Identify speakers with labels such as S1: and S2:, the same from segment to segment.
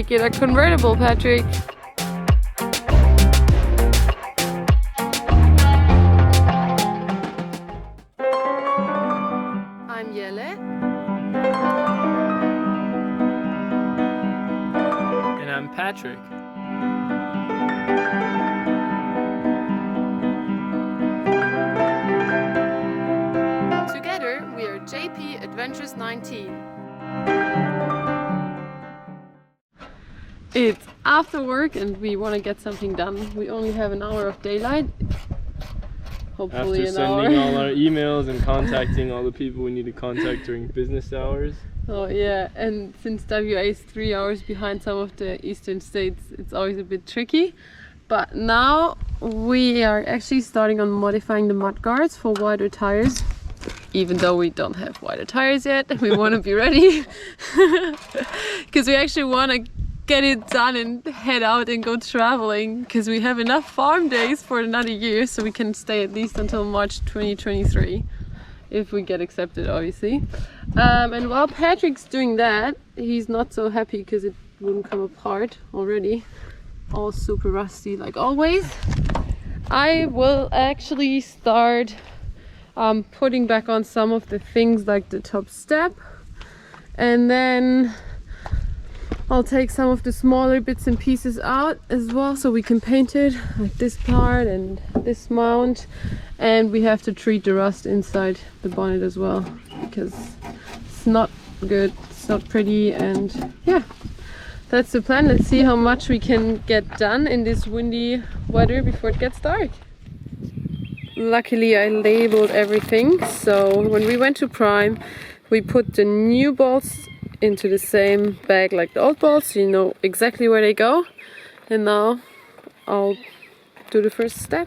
S1: make it a convertible, Patrick. I'm Jelle.
S2: And I'm Patrick.
S1: Together we are JP Adventures 19. It's after work and we want to get something done. We only have an hour of daylight. Hopefully
S2: After
S1: an hour.
S2: sending all our emails and contacting all the people we need to contact during business hours.
S1: Oh yeah, and since WA is 3 hours behind some of the eastern states, it's always a bit tricky. But now we are actually starting on modifying the mudguards for wider tires. Even though we don't have wider tires yet, we want to be ready. Because we actually want to get it done and head out and go traveling, because we have enough farm days for another year, so we can stay at least until March 2023 if we get accepted, obviously. And while Patrick's doing that, he's not so happy because it wouldn't come apart already, all super rusty like always. I will actually start putting back on some of the things like the top step, and then I'll take some of the smaller bits and pieces out as well, so we can paint it, like this part and this mount. And we have to treat the rust inside the bonnet as well, because it's not good, it's not pretty. And yeah, that's the plan. Let's see how much we can get done in this windy weather before it gets dark. Luckily I labeled everything, so when we went to prime we put the new bolts into the same bag like the old bolts, so you know exactly where they go. And now I'll do the first step.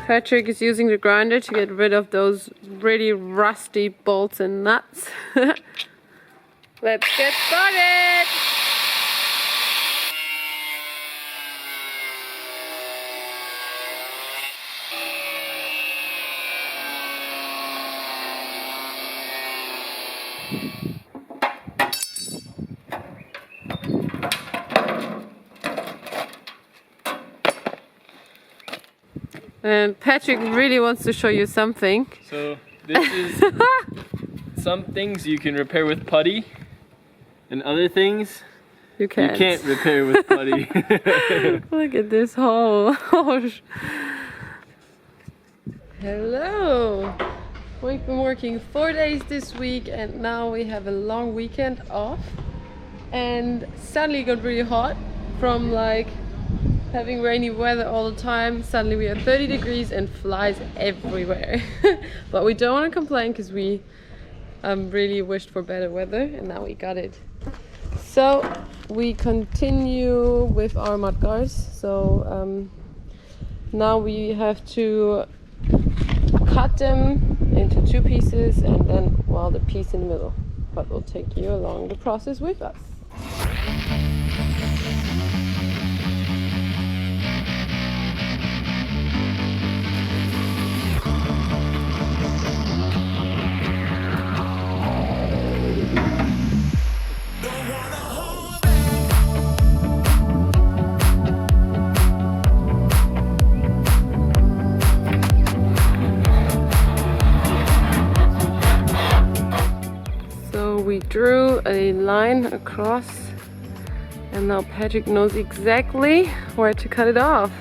S1: Patrick is using the grinder to get rid of those really rusty bolts and nuts. Let's get started! And Patrick really wants to show you something.
S2: So this is some things you can repair with putty, and other things
S1: you can't
S2: repair with putty.
S1: Look at this hole. Hello! We've been working 4 days this week and now we have a long weekend off. And suddenly it got really hot from like having rainy weather all the time. Suddenly we had 30 degrees and flies everywhere. But we don't want to complain because we really wished for better weather and now we got it. So we continue with our mudguards. So now we have to cut them into 2 pieces and then the piece in the middle. But we'll take you along the process with us. a line across, and now Patrick knows exactly where to cut it off.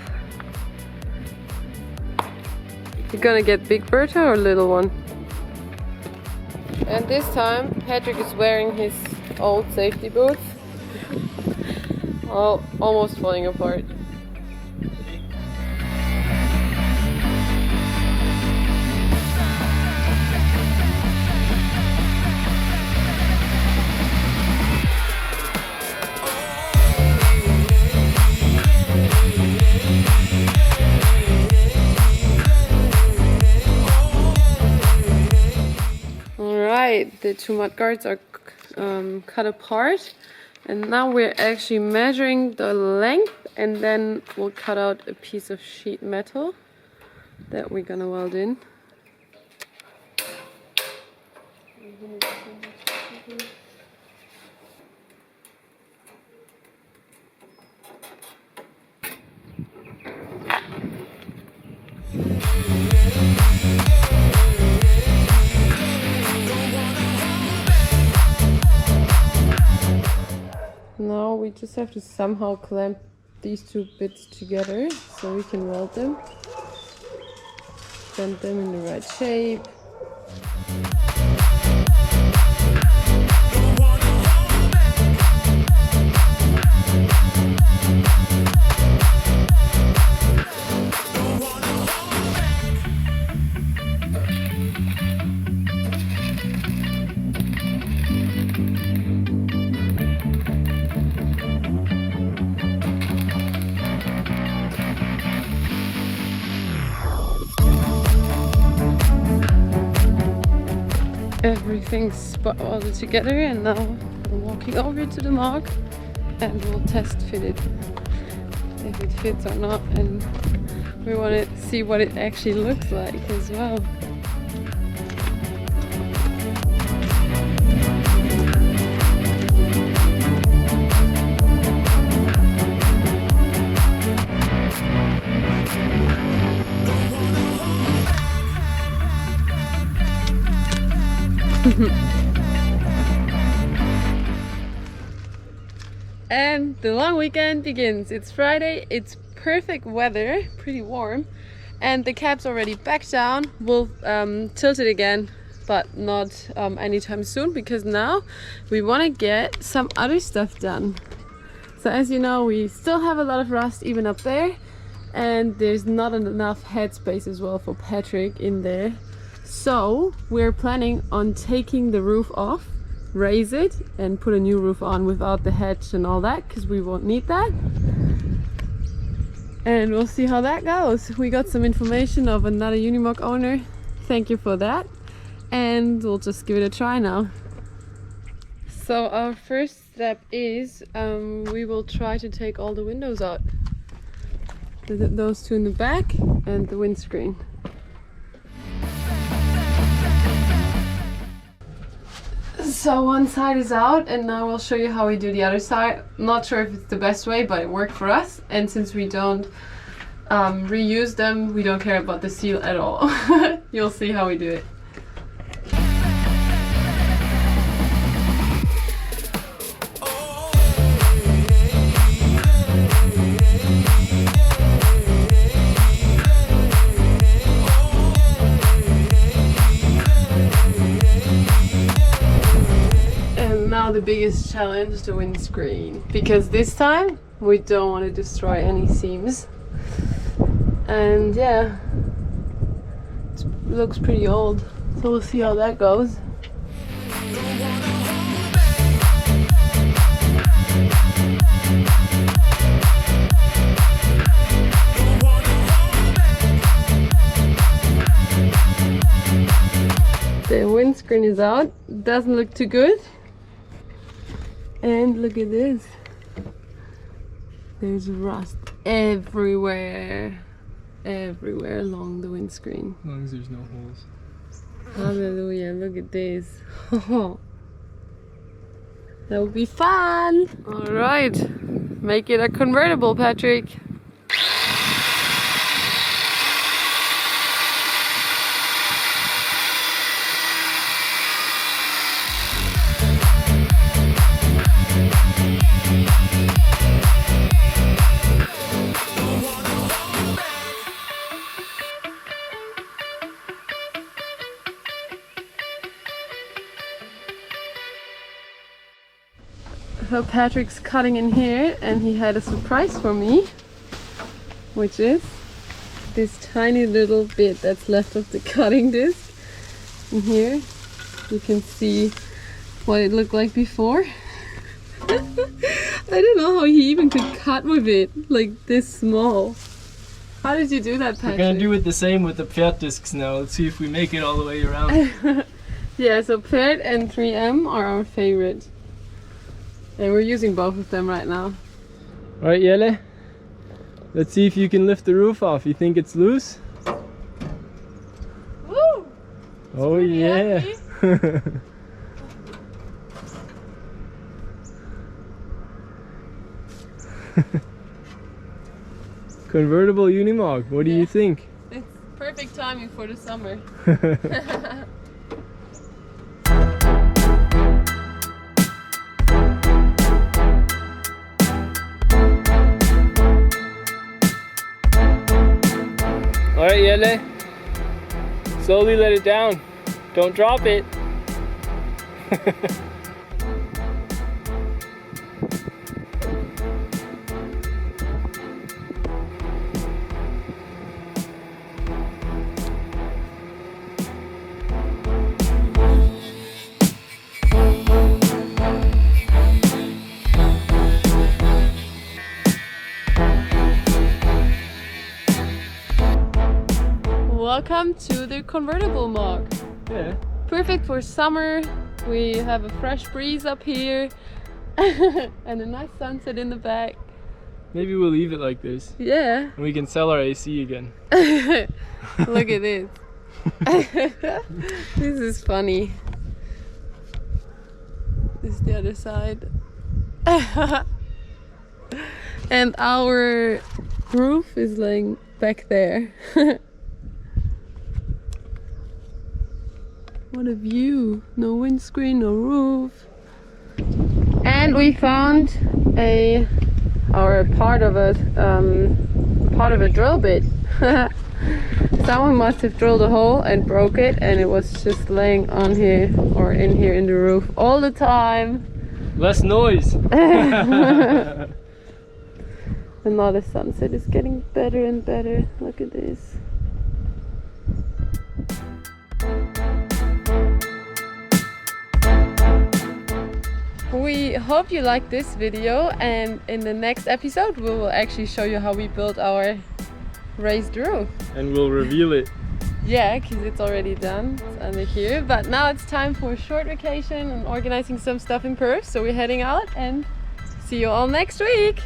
S1: You're gonna get big Bertha or little one? And this time Patrick is wearing his old safety boots. Almost falling apart. Alright, the two mudguards are cut apart, and now we're actually measuring the length, and then we'll cut out a piece of sheet metal that we're gonna weld in. Now we just have to somehow clamp these two bits together so we can weld them. Bend them in the right shape. Everything's spot welded together, and now I'm walking over to the MOG and we'll test fit it, if it fits or not, and we want to see what it actually looks like as well. And the long weekend begins. It's Friday, it's perfect weather, pretty warm, and the cap's already back down. We'll tilt it again, but not anytime soon, because now we want to get some other stuff done. So as you know, we still have a lot of rust even up there, and there's not enough headspace as well for Patrick in there. So we're planning on taking the roof off, raise it, and put a new roof on without the hedge and all that, because we won't need that. And we'll see how that goes. We got some information of another Unimog owner. Thank you for that. And we'll just give it a try now. So our first step is we will try to take all the windows out. Those two in the back and the windscreen. So one side is out, and now we'll show you how we do the other side. Not sure if it's the best way, but it worked for us. And since we don't reuse them, we don't care about the seal at all. You'll see how we do it. The biggest challenge, the windscreen, because this time we don't want to destroy any seams, and yeah, it looks pretty old, so we'll see how that goes. The windscreen is out, doesn't look too good. And look at this. There's rust everywhere. Everywhere along the windscreen.
S2: As long as there's no holes.
S1: Hallelujah, look at this. That would be fun. Alright, make it a convertible, Patrick. So Patrick's cutting in here and he had a surprise for me, which is this tiny little bit that's left of the cutting disc. In here you can see what it looked like before. I don't know how he even could cut with it like this small. How did you do that, Patrick?
S2: We're gonna do it the same with the Pferd discs now. Let's see if we make it all the way around.
S1: Yeah, so Pferd and 3M are our favorite. And we're using both of them right now.
S2: Alright, Jelle. Let's see if you can lift the roof off. You think it's loose?
S1: Woo!
S2: Oh yeah! Convertible Unimog, what do you think?
S1: It's perfect timing for the summer.
S2: Alright, Jelle. Slowly let it down. Don't drop it.
S1: Welcome to the convertible mog.
S2: Yeah.
S1: Perfect for summer. We have a fresh breeze up here and a nice sunset in the back.
S2: Maybe we'll leave it like this.
S1: Yeah.
S2: And we can sell our AC again.
S1: Look at this. This is funny. This is the other side. And our roof is laying back there. What a view. No windscreen, no roof. And we found part of a drill bit. Someone must have drilled a hole and broke it, and it was just laying on here or in here in the roof all the time.
S2: Less noise.
S1: And now the sunset is getting better and better. Look at this. We hope you liked this video, and in the next episode we will actually show you how we built our raised roof.
S2: And we'll reveal it.
S1: Yeah, because it's already done. It's under here. But now it's time for a short vacation and organizing some stuff in Perth. So we're heading out and see you all next week.